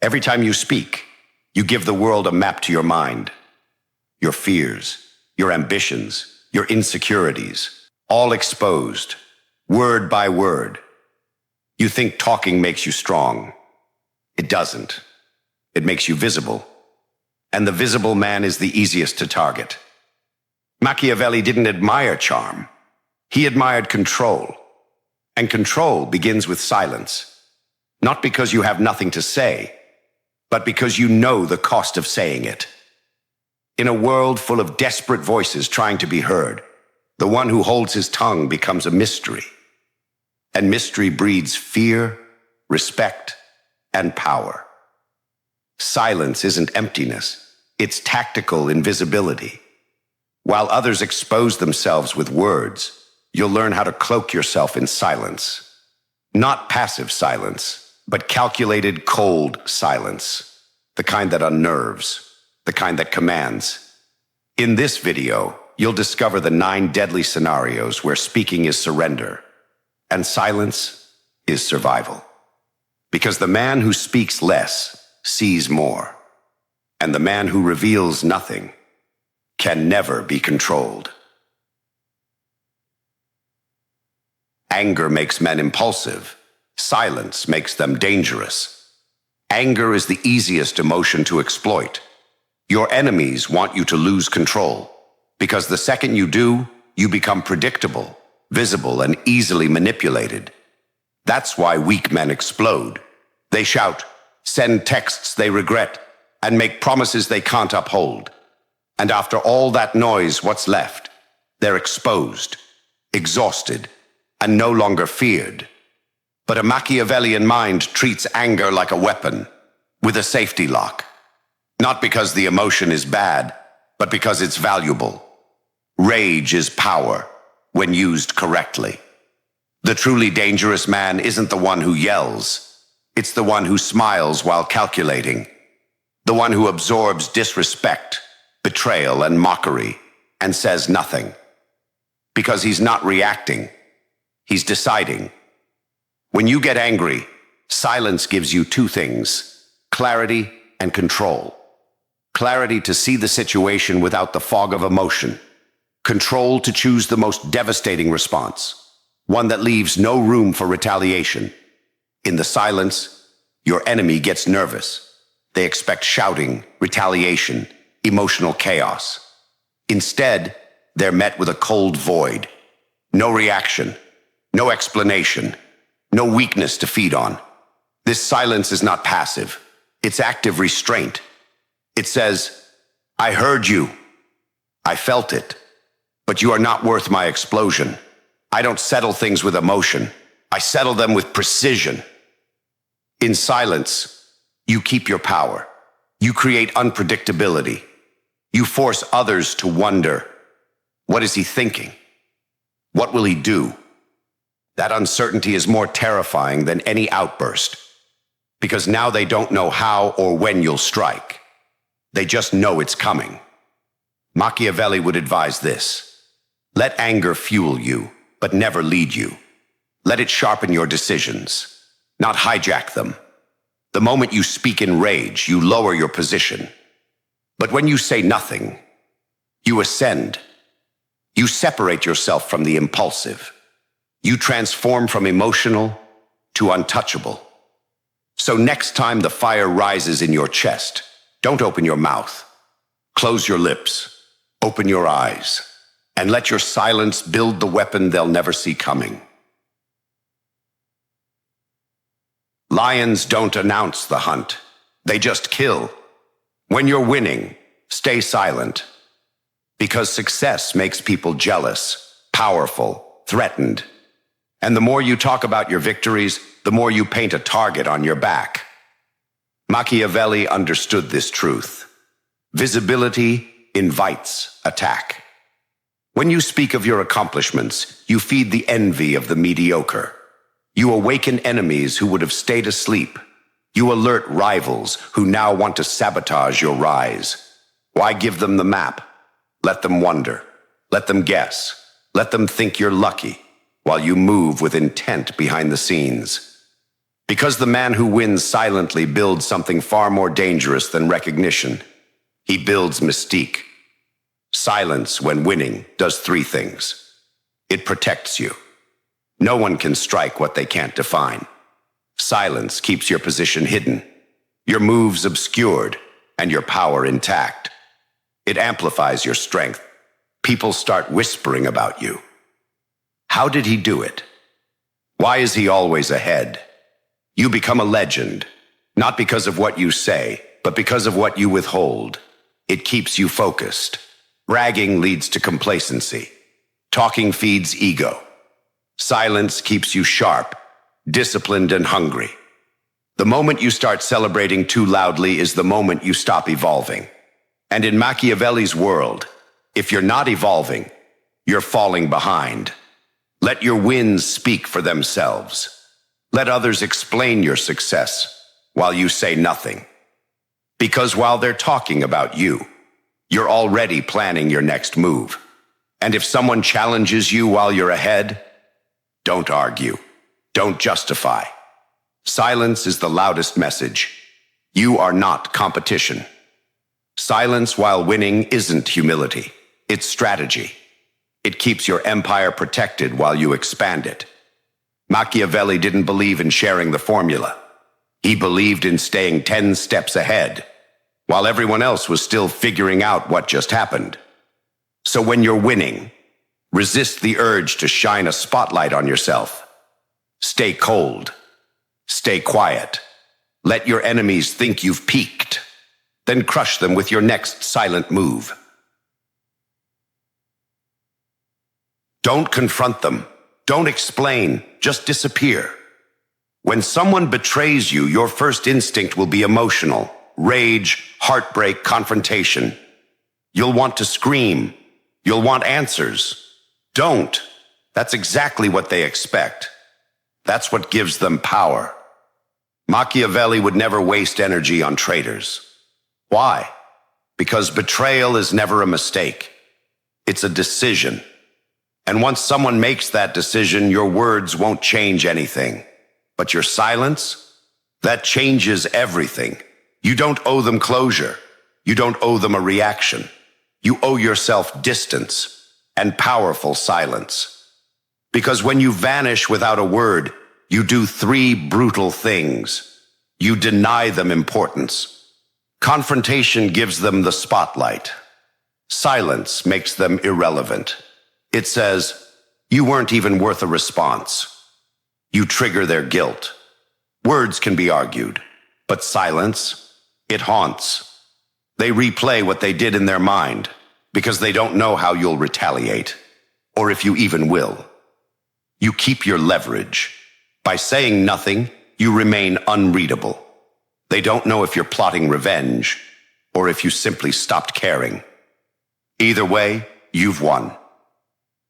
Every time you speak, you give the world a map to your mind. Your fears, your ambitions, your insecurities, all exposed, word by word. You think talking makes you strong. It doesn't. It makes you visible. And the visible man is the easiest to target. Machiavelli didn't admire charm. He admired control. And control begins with silence. Not because you have nothing to say, but because you know the cost of saying it. In a world full of desperate voices trying to be heard, the one who holds his tongue becomes a mystery. And mystery breeds fear, respect, and power. Silence isn't emptiness. It's tactical invisibility. While others expose themselves with words, you'll learn how to cloak yourself in silence. Not passive silence, but calculated, cold silence. The kind that unnerves, the kind that commands. In this video, you'll discover the 9 deadly scenarios where speaking is surrender and silence is survival. Because the man who speaks less sees more, and the man who reveals nothing can never be controlled. Anger makes men impulsive. Silence makes them dangerous. Anger is the easiest emotion to exploit. Your enemies want you to lose control, because the second you do, you become predictable, visible, and easily manipulated. That's why weak men explode. They shout, send texts they regret, and make promises they can't uphold. And after all that noise, what's left? They're exposed, exhausted, and no longer feared. But a Machiavellian mind treats anger like a weapon, with a safety lock. Not because the emotion is bad, but because it's valuable. Rage is power, when used correctly. The truly dangerous man isn't the one who yells. It's the one who smiles while calculating. The one who absorbs disrespect, betrayal, and mockery, and says nothing. Because he's not reacting. He's deciding. When you get angry, silence gives you 2 things: clarity and control. Clarity to see the situation without the fog of emotion. Control to choose the most devastating response, one that leaves no room for retaliation. In the silence, your enemy gets nervous. They expect shouting, retaliation, emotional chaos. Instead, they're met with a cold void. No reaction, no explanation, no weakness to feed on. This silence is not passive. It's active restraint. It says, I heard you. I felt it. But you are not worth my explosion. I don't settle things with emotion. I settle them with precision. In silence, you keep your power. You create unpredictability. You force others to wonder, what is he thinking? What will he do? That uncertainty is more terrifying than any outburst, because now they don't know how or when you'll strike. They just know it's coming. Machiavelli would advise this: let anger fuel you, but never lead you. Let it sharpen your decisions, not hijack them. The moment you speak in rage, you lower your position. But when you say nothing, you ascend. You separate yourself from the impulsive. You transform from emotional to untouchable. So next time the fire rises in your chest, don't open your mouth. Close your lips, open your eyes, and let your silence build the weapon they'll never see coming. Lions don't announce the hunt. They just kill. When you're winning, stay silent. Because success makes people jealous, powerful, threatened. And the more you talk about your victories, the more you paint a target on your back. Machiavelli understood this truth. Visibility invites attack. When you speak of your accomplishments, you feed the envy of the mediocre. You awaken enemies who would have stayed asleep. You alert rivals who now want to sabotage your rise. Why give them the map? Let them wonder. Let them guess. Let them think you're lucky, while you move with intent behind the scenes. Because the man who wins silently builds something far more dangerous than recognition. He builds mystique. Silence, when winning, does three things. It protects you. No one can strike what they can't define. Silence keeps your position hidden, your moves obscured, and your power intact. It amplifies your strength. People start whispering about you. How did he do it? Why is he always ahead? You become a legend, not because of what you say, but because of what you withhold. It keeps you focused. Bragging leads to complacency. Talking feeds ego. Silence keeps you sharp, disciplined, and hungry. The moment you start celebrating too loudly is the moment you stop evolving. And in Machiavelli's world, if you're not evolving, you're falling behind. Let your wins speak for themselves. Let others explain your success while you say nothing. Because while they're talking about you, you're already planning your next move. And if someone challenges you while you're ahead, don't argue. Don't justify. Silence is the loudest message. You are not competition. Silence while winning isn't humility. It's strategy. It keeps your empire protected while you expand it. Machiavelli didn't believe in sharing the formula. He believed in staying 10 steps ahead, while everyone else was still figuring out what just happened. So when you're winning, resist the urge to shine a spotlight on yourself. Stay cold. Stay quiet. Let your enemies think you've peaked. Then crush them with your next silent move. Don't confront them. Don't explain. Just disappear. When someone betrays you, your first instinct will be emotional. Rage, heartbreak, confrontation. You'll want to scream. You'll want answers. Don't. That's exactly what they expect. That's what gives them power. Machiavelli would never waste energy on traitors. Why? Because betrayal is never a mistake. It's a decision. And once someone makes that decision, your words won't change anything. But your silence, that changes everything. You don't owe them closure. You don't owe them a reaction. You owe yourself distance and powerful silence. Because when you vanish without a word, you do three brutal things. You deny them importance. Confrontation gives them the spotlight. Silence makes them irrelevant. It says, you weren't even worth a response. You trigger their guilt. Words can be argued, but silence, it haunts. They replay what they did in their mind because they don't know how you'll retaliate, or if you even will. You keep your leverage. By saying nothing, you remain unreadable. They don't know if you're plotting revenge or if you simply stopped caring. Either way, you've won.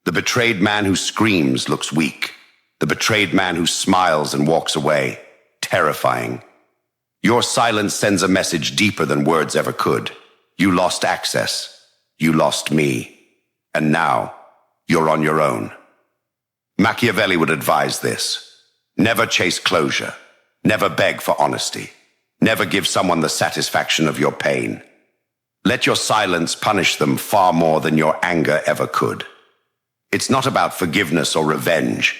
The betrayed man who screams looks weak. The betrayed man who smiles and walks away, terrifying. Your silence sends a message deeper than words ever could. You lost access. You lost me. And now, you're on your own. Machiavelli would advise this. Never chase closure. Never beg for honesty. Never give someone the satisfaction of your pain. Let your silence punish them far more than your anger ever could. It's not about forgiveness or revenge.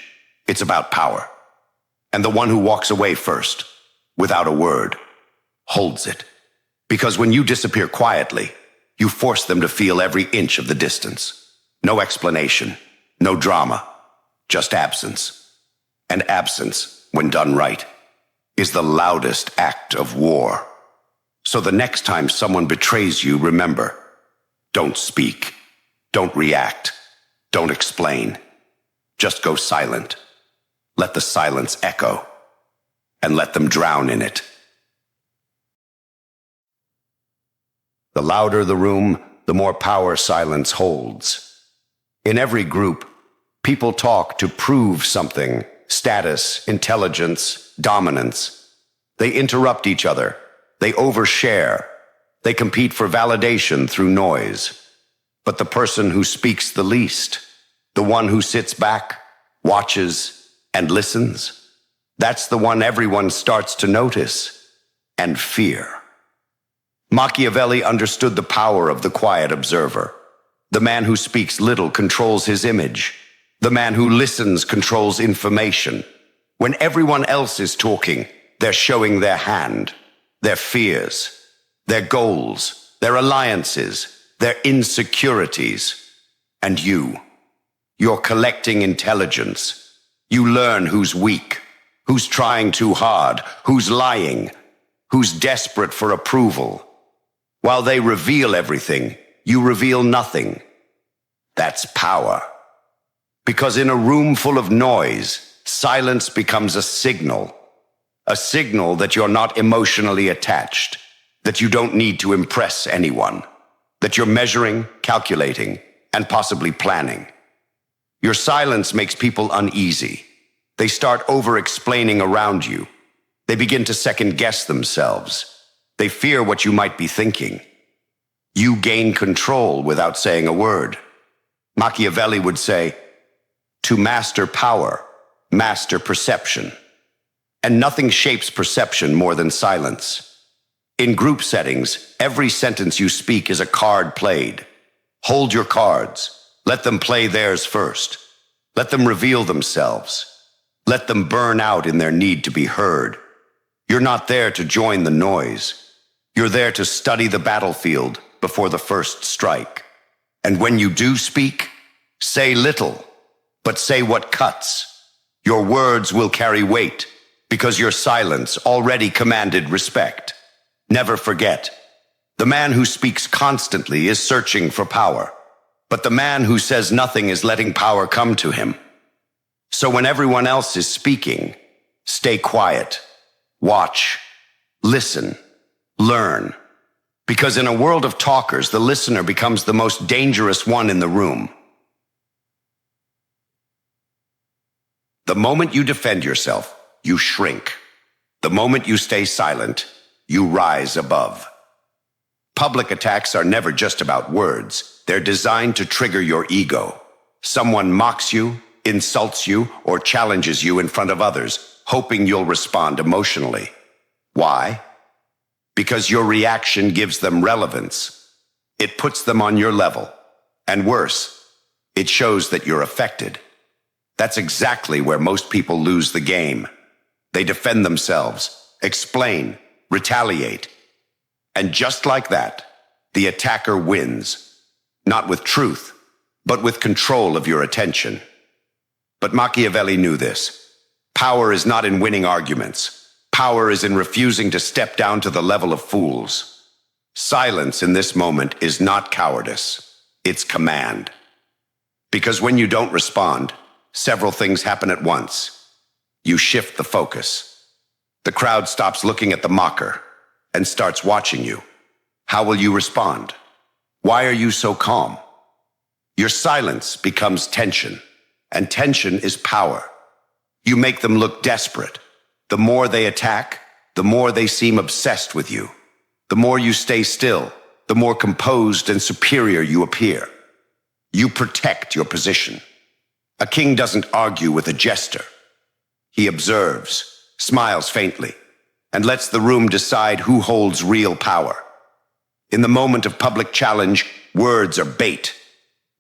It's about power. And the one who walks away first, without a word, holds it. Because when you disappear quietly, you force them to feel every inch of the distance. No explanation, no drama, just absence. And absence, when done right, is the loudest act of war. So the next time someone betrays you, remember, don't speak, don't react, don't explain. Just go silent. Let the silence echo, and let them drown in it. The louder the room, the more power silence holds. In every group, people talk to prove something: status, intelligence, dominance. They interrupt each other. They overshare. They compete for validation through noise. But the person who speaks the least, the one who sits back, watches, and listens, That's the one everyone starts to notice and fear. Machiavelli understood the power of the quiet observer. The man who speaks little controls his image. The man who listens controls information. When everyone else is talking, they're showing their hand, their fears, their goals, their alliances, their insecurities. And you're collecting intelligence. You learn who's weak, who's trying too hard, who's lying, who's desperate for approval. While they reveal everything, you reveal nothing. That's power. Because in a room full of noise, silence becomes a signal that you're not emotionally attached, that you don't need to impress anyone, that you're measuring, calculating, and possibly planning. Your silence makes people uneasy. They start over-explaining around you. They begin to second-guess themselves. They fear what you might be thinking. You gain control without saying a word. Machiavelli would say, to master power, master perception. And nothing shapes perception more than silence. In group settings, every sentence you speak is a card played. Hold your cards. Let them play theirs first. Let them reveal themselves. Let them burn out in their need to be heard. You're not there to join the noise. You're there to study the battlefield before the first strike. And when you do speak, say little, but say what cuts. Your words will carry weight because your silence already commanded respect. Never forget, the man who speaks constantly is searching for power, but the man who says nothing is letting power come to him. So when everyone else is speaking, stay quiet, watch, listen, learn. Because in a world of talkers, the listener becomes the most dangerous one in the room. The moment you defend yourself, you shrink. The moment you stay silent, you rise above. Public attacks are never just about words. They're designed to trigger your ego. Someone mocks you, insults you, or challenges you in front of others, hoping you'll respond emotionally. Why? Because your reaction gives them relevance. It puts them on your level. And worse, it shows that you're affected. That's exactly where most people lose the game. They defend themselves, explain, retaliate. And just like that, the attacker wins. Not with truth, but with control of your attention. But Machiavelli knew this. Power is not in winning arguments. Power is in refusing to step down to the level of fools. Silence in this moment is not cowardice. It's command. Because when you don't respond, several things happen at once. You shift the focus. The crowd stops looking at the mocker and starts watching you. How will you respond? Why are you so calm? Your silence becomes tension, and tension is power. You make them look desperate. The more they attack, the more they seem obsessed with you. The more you stay still, the more composed and superior you appear. You protect your position. A king doesn't argue with a jester. He observes, smiles faintly, and lets the room decide who holds real power. In the moment of public challenge, words are bait.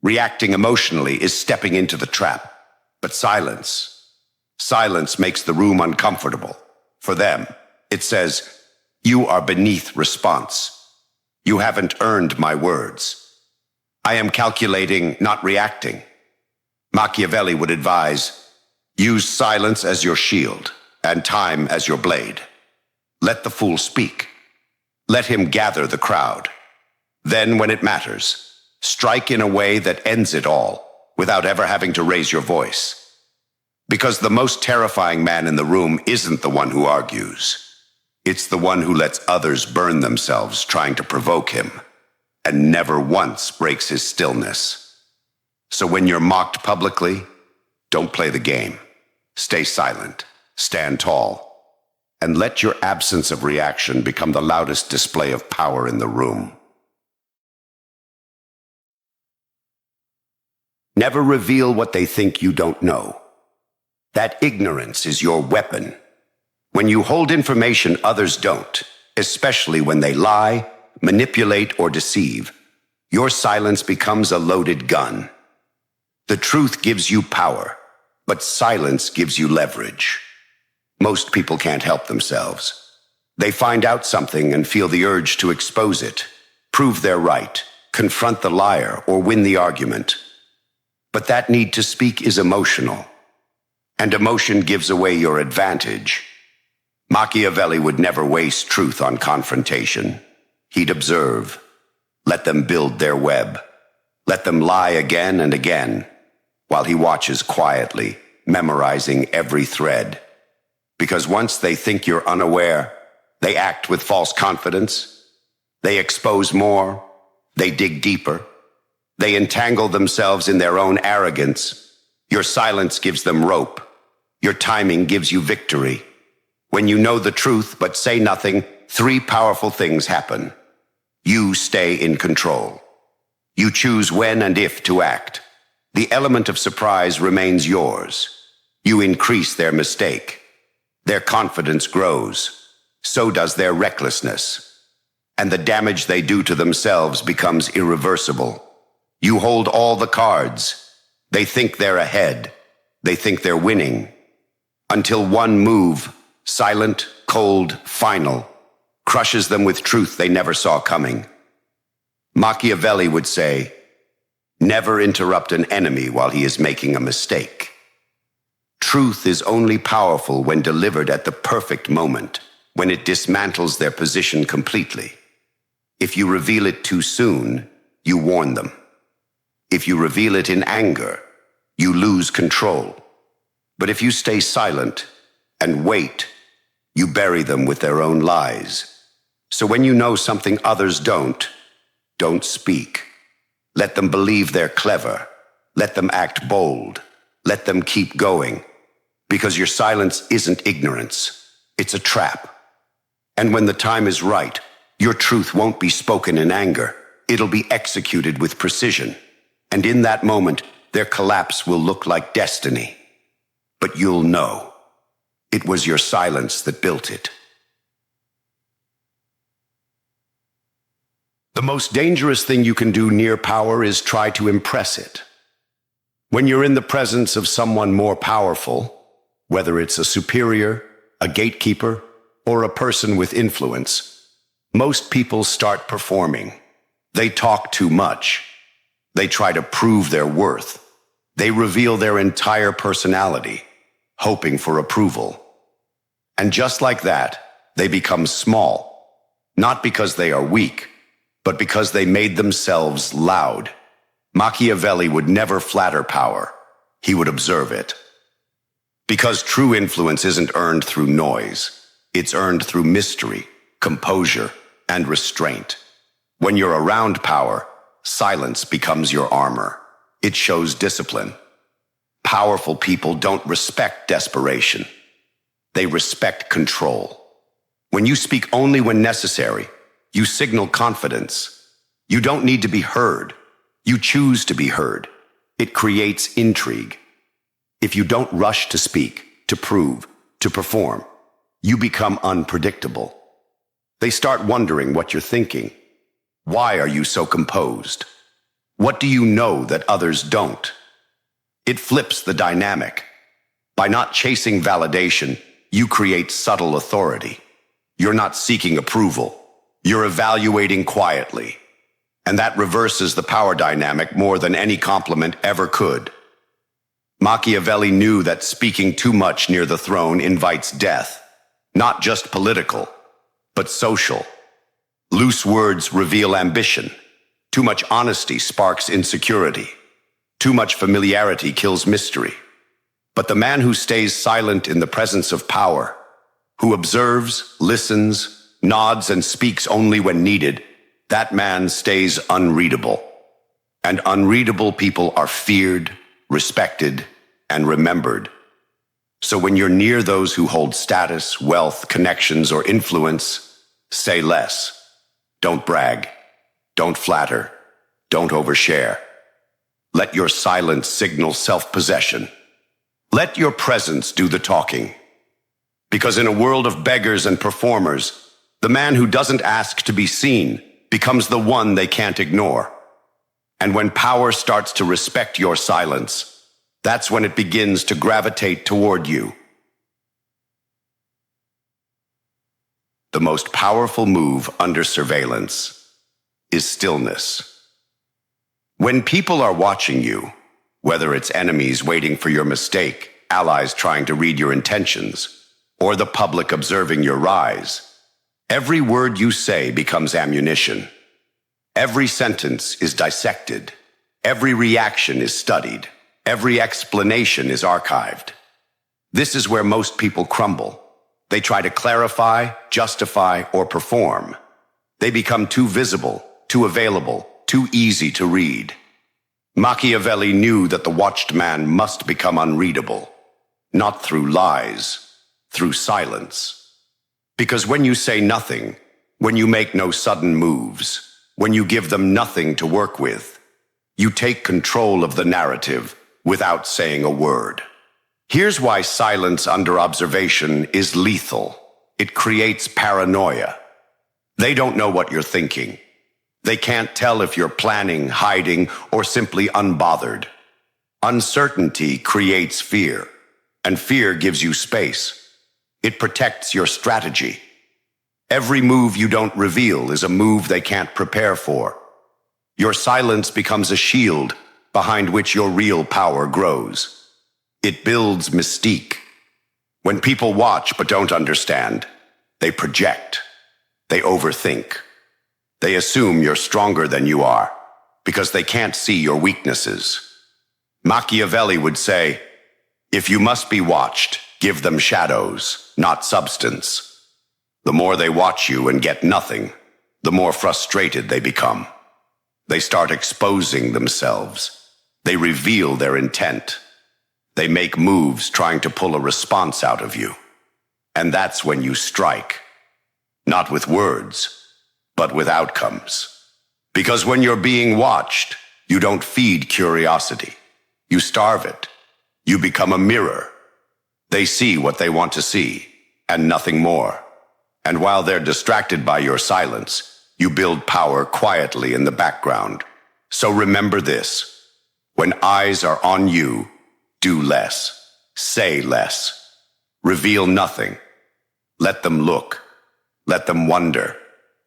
Reacting emotionally is stepping into the trap. But silence makes the room uncomfortable. For them, it says, you are beneath response. You haven't earned my words. I am calculating, not reacting. Machiavelli would advise, use silence as your shield and time as your blade. Let the fool speak. Let him gather the crowd. Then, when it matters, strike in a way that ends it all without ever having to raise your voice. Because the most terrifying man in the room isn't the one who argues. It's the one who lets others burn themselves trying to provoke him and never once breaks his stillness. So when you're mocked publicly, don't play the game. Stay silent, stand tall, and let your absence of reaction become the loudest display of power in the room. Never reveal what they think you don't know. That ignorance is your weapon, When you hold information others don't, especially when they lie, manipulate, or deceive, your silence becomes a loaded gun. The truth gives you power, but silence gives you leverage. Most people can't help themselves. They find out something and feel the urge to expose it, prove they're right, confront the liar, or win the argument. But that need to speak is emotional, and emotion gives away your advantage. Machiavelli would never waste truth on confrontation. He'd observe. Let them build their web. Let them lie again and again, while he watches quietly, memorizing every thread. Because once they think you're unaware, they act with false confidence. They expose more. They dig deeper. They entangle themselves in their own arrogance. Your silence gives them rope. Your timing gives you victory. When you know the truth but say nothing, three powerful things happen. You stay in control. You choose when and if to act. The element of surprise remains yours. You increase their mistake. Their confidence grows. So does their recklessness. And the damage they do to themselves becomes irreversible. You hold all the cards. They think they're ahead. They think they're winning. Until one move, silent, cold, final, crushes them with truth they never saw coming. Machiavelli would say, "Never interrupt an enemy while he is making a mistake." Truth is only powerful when delivered at the perfect moment, when it dismantles their position completely. If you reveal it too soon, you warn them. If you reveal it in anger, you lose control. But if you stay silent and wait, you bury them with their own lies. So when you know something others don't speak. Let them believe they're clever. Let them act bold. Let them keep going. Because your silence isn't ignorance. It's a trap. And when the time is right, your truth won't be spoken in anger. It'll be executed with precision. And in that moment, their collapse will look like destiny. But you'll know. It was your silence that built it. The most dangerous thing you can do near power is try to impress it. When you're in the presence of someone more powerful, whether it's a superior, a gatekeeper, or a person with influence, most people start performing. They talk too much. They try to prove their worth. They reveal their entire personality, hoping for approval. And just like that, they become small, not because they are weak, but because they made themselves loud. Machiavelli would never flatter power. He would observe it. Because true influence isn't earned through noise. It's earned through mystery, composure, and restraint. When you're around power, silence becomes your armor. It shows discipline. Powerful people don't respect desperation. They respect control. When you speak only when necessary, you signal confidence. You don't need to be heard. You choose to be heard. It creates intrigue. If you don't rush to speak, to prove, to perform, you become unpredictable. They start wondering what you're thinking. Why are you so composed? What do you know that others don't? It flips the dynamic. By not chasing validation, you create subtle authority. You're not seeking approval. You're evaluating quietly. And that reverses the power dynamic more than any compliment ever could. Machiavelli knew that speaking too much near the throne invites death, not just political, but social. Loose words reveal ambition. Too much honesty sparks insecurity. Too much familiarity kills mystery. But the man who stays silent in the presence of power, who observes, listens, nods, and speaks only when needed, that man stays unreadable. And unreadable people are feared, respected, and remembered. So when you're near those who hold status, wealth, connections, or influence, say less. Don't brag. Don't flatter. Don't overshare. Let your silence signal self-possession. Let your presence do the talking. Because in a world of beggars and performers, the man who doesn't ask to be seen becomes the one they can't ignore. And when power starts to respect your silence, that's when it begins to gravitate toward you. The most powerful move under surveillance is stillness. When people are watching you, whether it's enemies waiting for your mistake, allies trying to read your intentions, or the public observing your rise, every word you say becomes ammunition. Every sentence is dissected. Every reaction is studied. Every explanation is archived. This is where most people crumble. They try to clarify, justify, or perform. They become too visible, too available, too easy to read. Machiavelli knew that the watched man must become unreadable, not through lies, through silence. Because when you say nothing, when you make no sudden moves, when you give them nothing to work with, you take control of the narrative without saying a word. Here's why silence under observation is lethal. It creates paranoia. They don't know what you're thinking. They can't tell if you're planning, hiding, or simply unbothered. Uncertainty creates fear, and fear gives you space. It protects your strategy. Every move you don't reveal is a move they can't prepare for. Your silence becomes a shield behind which your real power grows. It builds mystique. When people watch but don't understand, they project. They overthink. They assume you're stronger than you are because they can't see your weaknesses. Machiavelli would say, if you must be watched, give them shadows, not substance. The more they watch you and get nothing, the more frustrated they become. They start exposing themselves. They reveal their intent. They make moves trying to pull a response out of you. And that's when you strike. Not with words, but with outcomes. Because when you're being watched, you don't feed curiosity. You starve it. You become a mirror. They see what they want to see, and nothing more. And while they're distracted by your silence, you build power quietly in the background. So remember this. When eyes are on you, do less. Say less. Reveal nothing. Let them look. Let them wonder.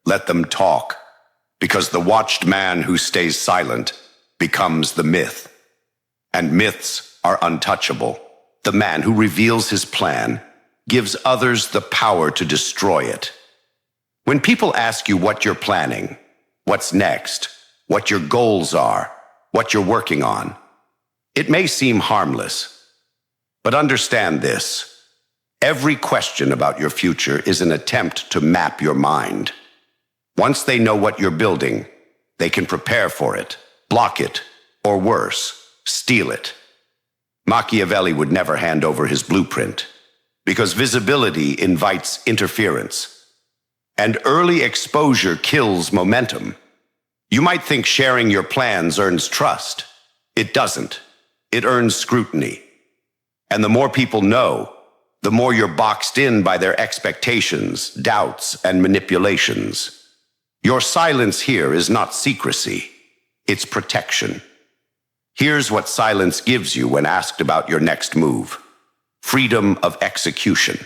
Let them talk. Because the watched man who stays silent becomes the myth. And myths are untouchable. The man who reveals his plan gives others the power to destroy it. When people ask you what you're planning, what's next, what your goals are, what you're working on, it may seem harmless, but understand this. Every question about your future is an attempt to map your mind. Once they know what you're building, they can prepare for it, block it, or worse, steal it. Machiavelli would never hand over his blueprint, because visibility invites interference, and early exposure kills momentum. You might think sharing your plans earns trust. It doesn't. It earns scrutiny. And the more people know, the more you're boxed in by their expectations, doubts, and manipulations. Your silence here is not secrecy. It's protection. Here's what silence gives you when asked about your next move. Freedom of execution.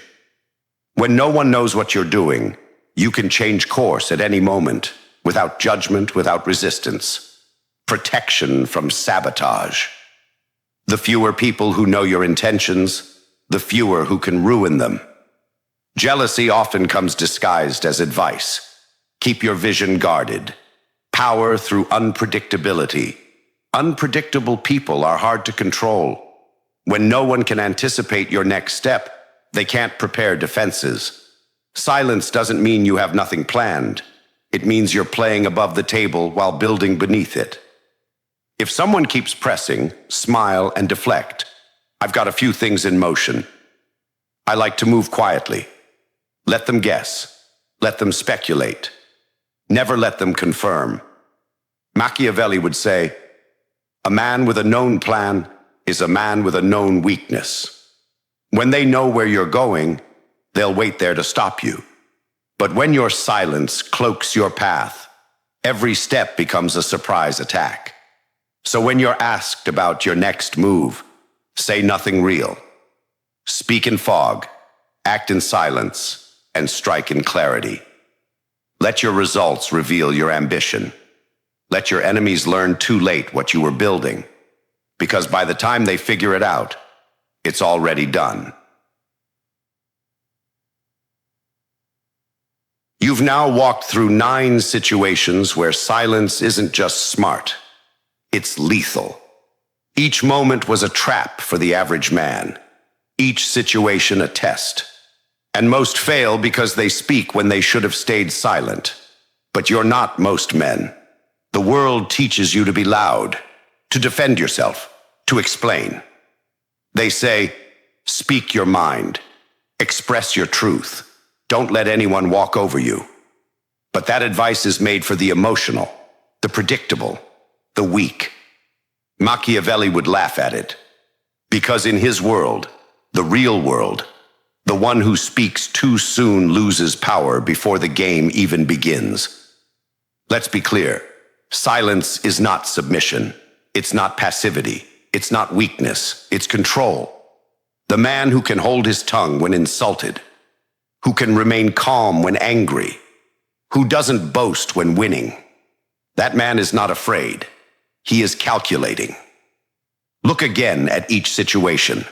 When no one knows what you're doing, you can change course at any moment, without judgment, without resistance. Protection from sabotage. The fewer people who know your intentions, the fewer who can ruin them. Jealousy often comes disguised as advice. Keep your vision guarded. Power through unpredictability. Unpredictable people are hard to control. When no one can anticipate your next step, they can't prepare defenses. Silence doesn't mean you have nothing planned. It means you're playing above the table while building beneath it. If someone keeps pressing, smile and deflect. I've got a few things in motion. I like to move quietly. Let them guess. Let them speculate. Never let them confirm. Machiavelli would say, a man with a known plan is a man with a known weakness. When they know where you're going, they'll wait there to stop you. But when your silence cloaks your path, every step becomes a surprise attack. So when you're asked about your next move, say nothing real. Speak in fog, act in silence, and strike in clarity. Let your results reveal your ambition. Let your enemies learn too late what you were building, because by the time they figure it out, it's already done. You've now walked through 9 situations where silence isn't just smart, it's lethal. Each moment was a trap for the average man, each situation a test. And most fail because they speak when they should have stayed silent. But you're not most men. The world teaches you to be loud, to defend yourself, to explain. They say, speak your mind, express your truth, don't let anyone walk over you. But that advice is made for the emotional, the predictable, the weak. Machiavelli would laugh at it, because in his world, the real world, the one who speaks too soon loses power before the game even begins. Let's be clear. Silence is not submission. It's not passivity. It's not weakness. It's control. The man who can hold his tongue when insulted, who can remain calm when angry, who doesn't boast when winning. That man is not afraid. He is calculating. Look again at each situation.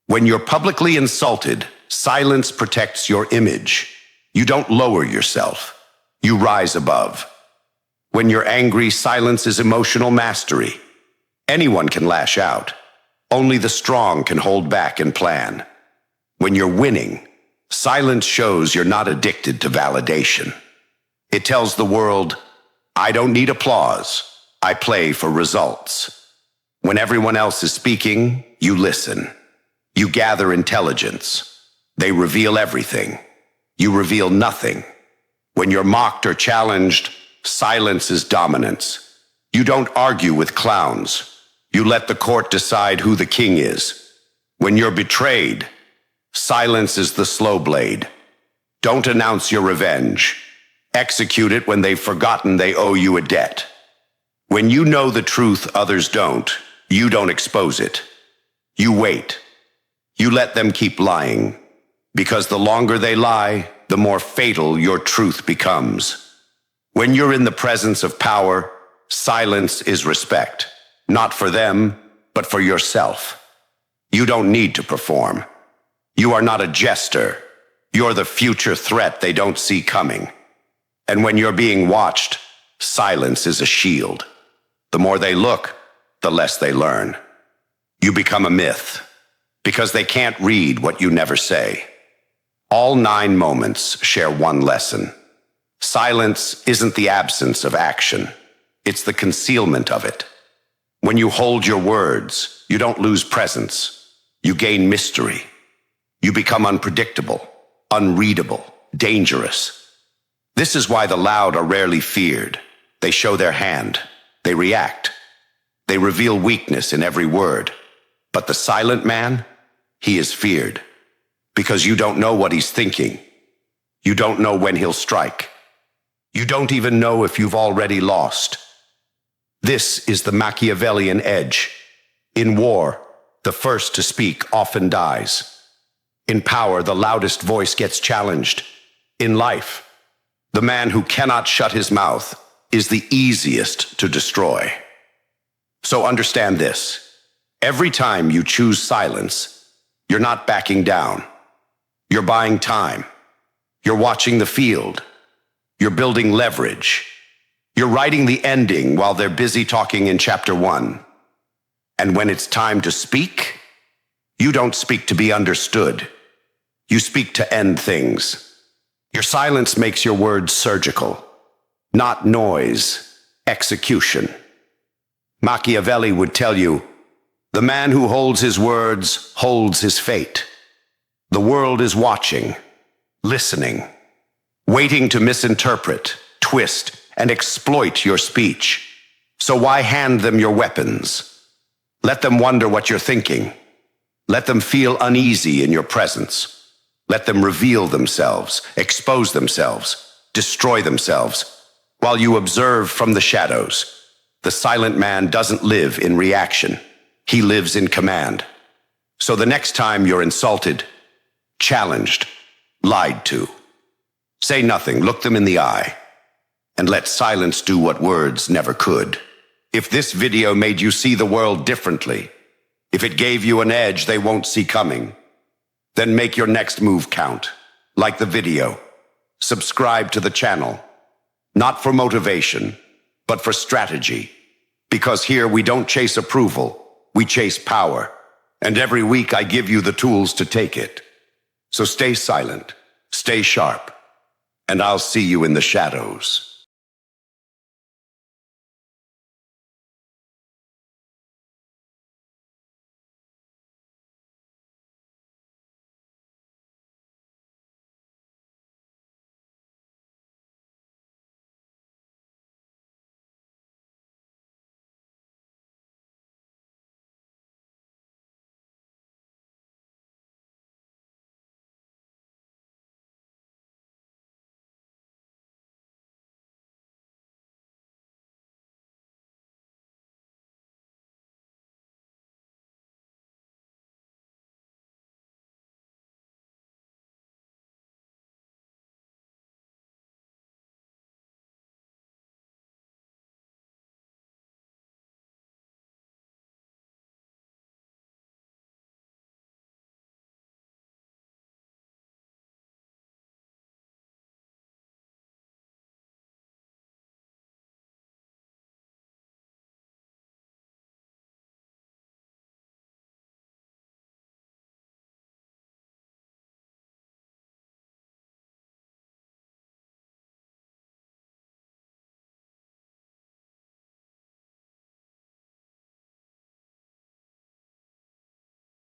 When you're publicly insulted, silence protects your image. You don't lower yourself. You rise above. When you're angry, silence is emotional mastery. Anyone can lash out. Only the strong can hold back and plan. When you're winning, silence shows you're not addicted to validation. It tells the world, I don't need applause. I play for results. When everyone else is speaking, you listen. You gather intelligence. They reveal everything. You reveal nothing. When you're mocked or challenged, silence is dominance. You don't argue with clowns. You let the court decide who the king is. When you're betrayed, silence is the slow blade. Don't announce your revenge. Execute it when they've forgotten they owe you a debt. When you know the truth others don't, you don't expose it. You wait. You let them keep lying, because the longer they lie, the more fatal your truth becomes. When you're in the presence of power, silence is respect, not for them, but for yourself. You don't need to perform. You are not a jester. You're the future threat they don't see coming. And when you're being watched, silence is a shield. The more they look, the less they learn. You become a myth, because they can't read what you never say. All 9 moments share one lesson. Silence isn't the absence of action. It's the concealment of it. When you hold your words, you don't lose presence. You gain mystery. You become unpredictable, unreadable, dangerous. This is why the loud are rarely feared. They show their hand. They react. They reveal weakness in every word. But the silent man, he is feared. Because you don't know what he's thinking. You don't know when he'll strike. You don't even know if you've already lost. This is the Machiavellian edge. In war, the first to speak often dies. In power, the loudest voice gets challenged. In life, the man who cannot shut his mouth is the easiest to destroy. So understand this. Every time you choose silence, you're not backing down. You're buying time. You're watching the field. You're building leverage. You're writing the ending while they're busy talking in chapter 1. And when it's time to speak, you don't speak to be understood. You speak to end things. Your silence makes your words surgical, not noise, execution. Machiavelli would tell you, the man who holds his words holds his fate. The world is watching, listening, waiting to misinterpret, twist, and exploit your speech. So why hand them your weapons? Let them wonder what you're thinking. Let them feel uneasy in your presence. Let them reveal themselves, expose themselves, destroy themselves, while you observe from the shadows. The silent man doesn't live in reaction. He lives in command. So the next time you're insulted, challenged, lied to, say nothing, look them in the eye, and let silence do what words never could. If this video made you see the world differently, if it gave you an edge they won't see coming, then make your next move count. Like the video. Subscribe to the channel. Not for motivation, but for strategy. Because here we don't chase approval, we chase power. And every week I give you the tools to take it. So stay silent, stay sharp, and I'll see you in the shadows.